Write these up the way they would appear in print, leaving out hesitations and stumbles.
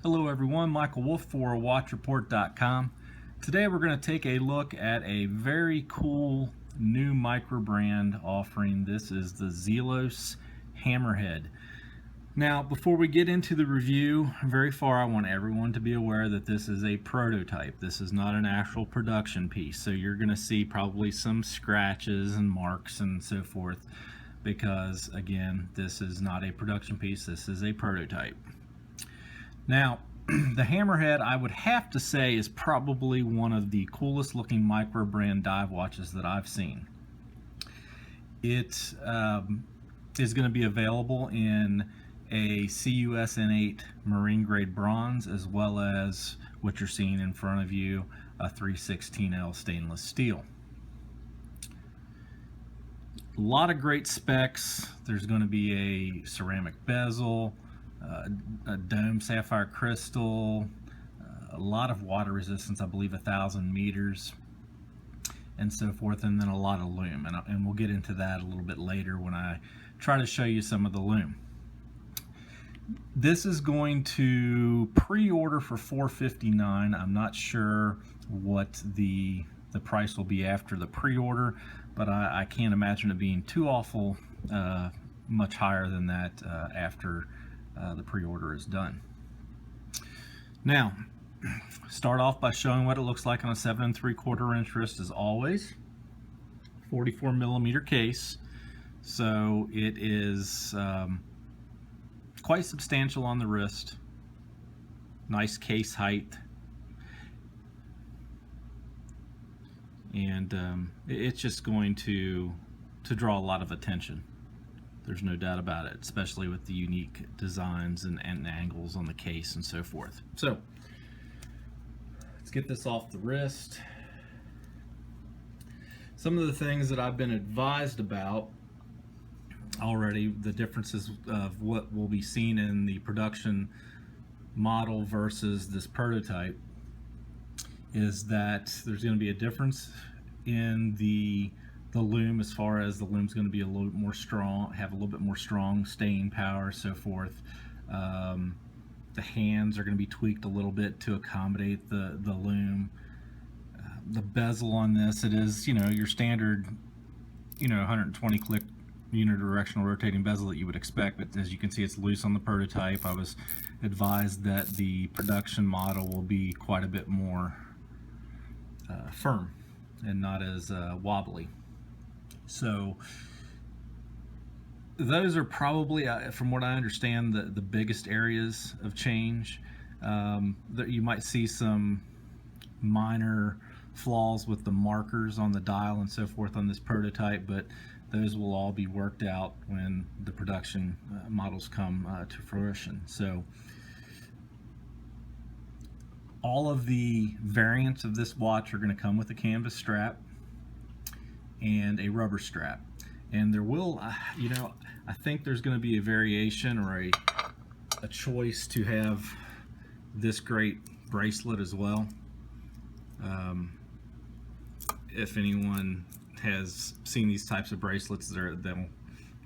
Hello everyone, Michael Wolf for WatchReport.com. Today we're going to take a look at a very cool new micro brand offering. This is the Zelos Hammerhead. Now, before we get into the review very far, I want everyone to be aware that this is a prototype. This is not an actual production piece, so you're going to see probably some scratches and marks and so forth because, again, this is not a production piece. This is a prototype. Now, the Hammerhead, I would have to say, is probably one of the coolest looking micro brand dive watches that I've seen. It is going to be available in a CUSN8 marine grade bronze, as well as what you're seeing in front of you, a 316L stainless steel. A lot of great specs. There's going to be a ceramic bezel, a dome sapphire crystal, a lot of water resistance, I believe 1,000 meters, and so forth, and then a lot of lume, and we'll get into that a little bit later when I try to show you some of the lume. This is going to pre-order for $459. I'm not sure what the price will be after the pre-order, but I can't imagine it being too awful much higher than that after the pre-order is done. Now, start off by showing what it looks like on a 7 3/4 inch wrist as always. 44 millimeter case, so it is quite substantial on the wrist. Nice case height, and it's just going to draw a lot of attention. There's no doubt about it, especially with the unique designs and angles on the case and so forth. So let's get this off the wrist. Some of the things that I've been advised about already, the differences of what will be seen in the production model versus this prototype, is that there's going to be a difference in the lume, as far as the lume's going to be a little bit more strong, have a little bit more strong staying power, so forth. The hands are going to be tweaked a little bit to accommodate the lume. The bezel on this, it is, your standard, 120 click unidirectional rotating bezel that you would expect, but as you can see, it's loose on the prototype. I was advised that the production model will be quite a bit more firm and not as wobbly. So those are probably, from what I understand, the biggest areas of change. That you might see some minor flaws with the markers on the dial and so forth on this prototype, but those will all be worked out when the production models come to fruition. So all of the variants of this watch are going to come with a canvas strap and a rubber strap, and there will, I think there's going to be a variation or a choice to have this great bracelet as well. If anyone has seen these types of bracelets, they'll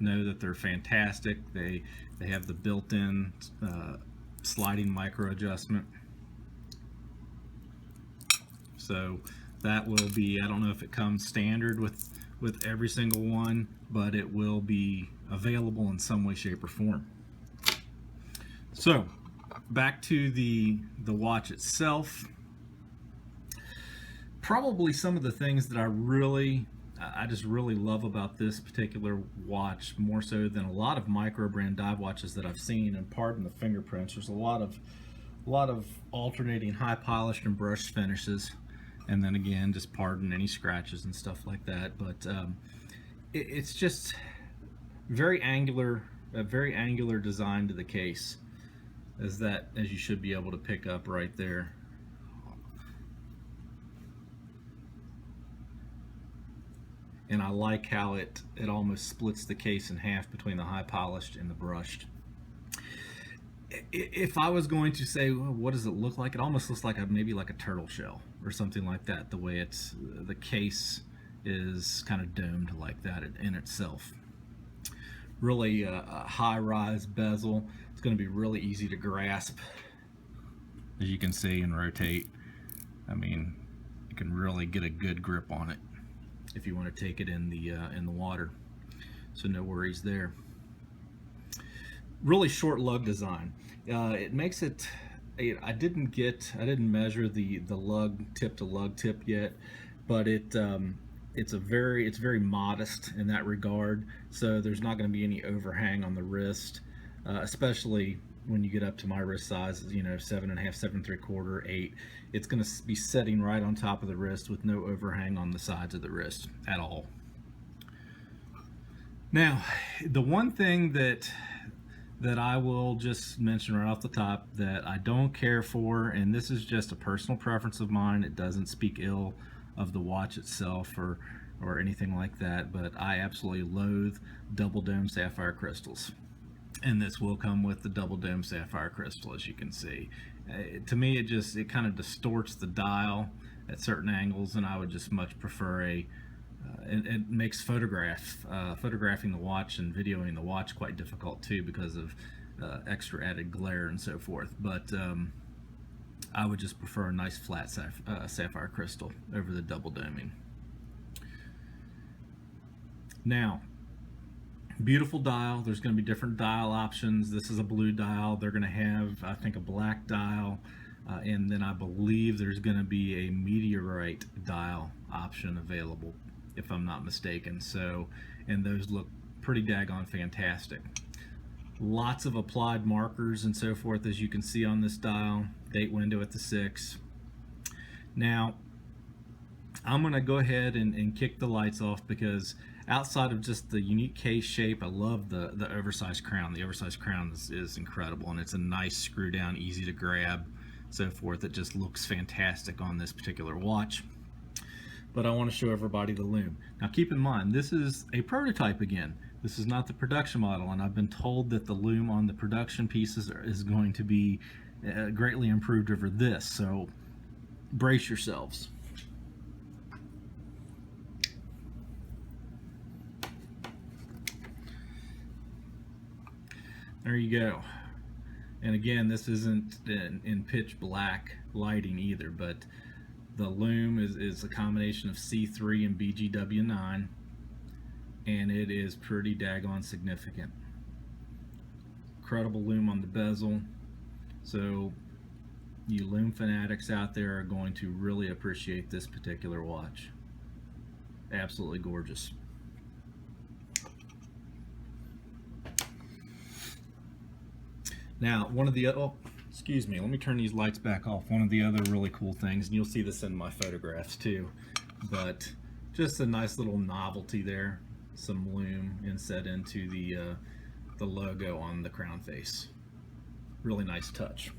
know that they're fantastic. They have the built-in sliding micro adjustment. So that will be, I don't know if it comes standard with every single one, but it will be available in some way, shape, or form. So back to the watch itself. Probably some of the things that I just really love about this particular watch, more so than a lot of micro brand dive watches that I've seen, and pardon the fingerprints, there's a lot of alternating high polished and brushed finishes, and then again, just pardon any scratches and stuff like that. But it's just very angular, a very angular design to the case, as you should be able to pick up right there. And I like how it almost splits the case in half between the high polished and the brushed. If I was going to say, well, what does it look like? It almost looks like maybe like a turtle shell or something like that, the way the case is kind of domed like that in itself. Really a high-rise bezel. It's going to be really easy to grasp as you can see, and rotate. I mean, you can really get a good grip on it if you want to take it in the water. So no worries there. Really short lug design. It makes it. I didn't measure the lug tip to lug tip yet, but it's very modest in that regard. So there's not going to be any overhang on the wrist, especially when you get up to my wrist size, 7.5, 7.75, 8. It's going to be setting right on top of the wrist with no overhang on the sides of the wrist at all. Now, the one thing that I will just mention right off the top that I don't care for, and this is just a personal preference of mine, it doesn't speak ill of the watch itself or anything like that, but I absolutely loathe double dome sapphire crystals. And this will come with the double dome sapphire crystal, as you can see. To me, it kind of distorts the dial at certain angles, and I would just much prefer it makes photographing the watch and videoing the watch quite difficult too, because of extra added glare and so forth. But I would just prefer a nice flat sapphire crystal over the double doming. Now, beautiful dial. There's going to be different dial options. This is a blue dial. They're going to have, I think, a black dial, and then I believe there's going to be a meteorite dial option available, if I'm not mistaken. So, and those look pretty daggone fantastic. Lots of applied markers and so forth, as you can see on this dial. Date window at the 6. Now, I'm going to go ahead and kick the lights off, because outside of just the unique case shape, I love the oversized crown. The oversized crown is incredible, and it's a nice screw down, easy to grab, so forth. It just looks fantastic on this particular watch. But I want to show everybody the Lume. Now keep in mind, this is a prototype again. This is not the production model, and I've been told that the Lume on the production pieces is going to be greatly improved over this, so brace yourselves. There you go. And again, this isn't in pitch black lighting either, but the Lume is a combination of C3 and BGW9, and it is pretty daggone significant. Incredible Lume on the bezel. So you Lume fanatics out there are going to really appreciate this particular watch. Absolutely gorgeous. Now, one of the excuse me, let me turn these lights back off. One of the other really cool things, and you'll see this in my photographs too, but just a nice little novelty there. Some Lume inset into the logo on the crown face. Really nice touch.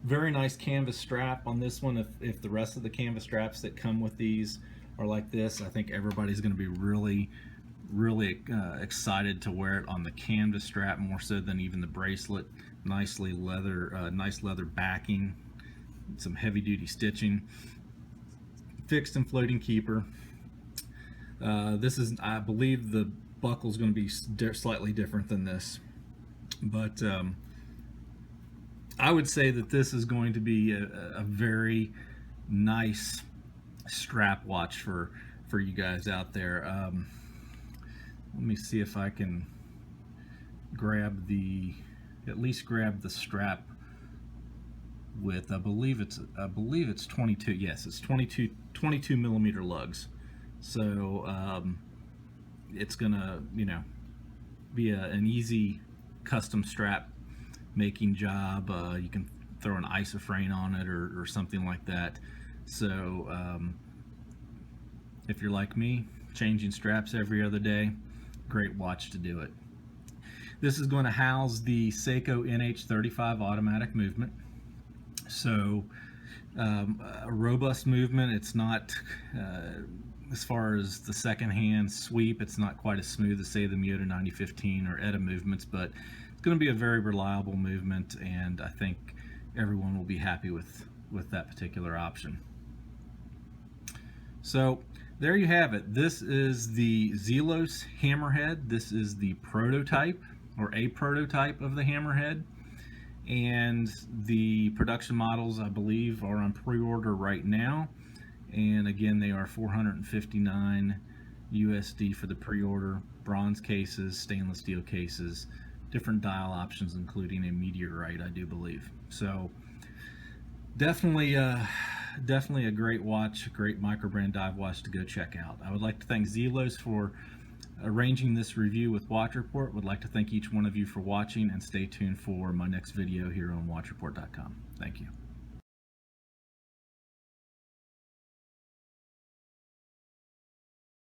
Very nice canvas strap on this one. If the rest of the canvas straps that come with these are like this, I think everybody's going to be really excited to wear it on the canvas strap, more so than even the bracelet. Nice leather backing, some heavy-duty stitching, fixed and floating keeper. This is, I believe, the buckle is going to be slightly different than this, but I would say that this is going to be a very nice strap watch for you guys out there. Let me see if I can at least grab the strap with, I believe it's 22. Yes, it's 22 millimeter lugs. So it's gonna, be an easy custom strap making job. You can throw an isoframe on it or something like that. So if you're like me, changing straps every other day, great watch to do it. This is going to house the Seiko NH35 automatic movement. So a robust movement. It's not, as far as the second hand sweep, it's not quite as smooth as, say, the Miyota 9015 or ETA movements, but it's going to be a very reliable movement, and I think everyone will be happy with that particular option. So there you have it. This is the Zelos Hammerhead. This is the prototype. or a prototype of the Hammerhead, and the production models I believe are on pre-order right now, and again they are $459 USD for the pre-order. Bronze cases, stainless steel cases, different dial options including a meteorite, I do believe. So definitely a great watch, a great microbrand dive watch to go check out. I would like to thank Zelos for arranging this review with Watch Report. Would like to thank each one of you for watching, and stay tuned for my next video here on watchreport.com. Thank you.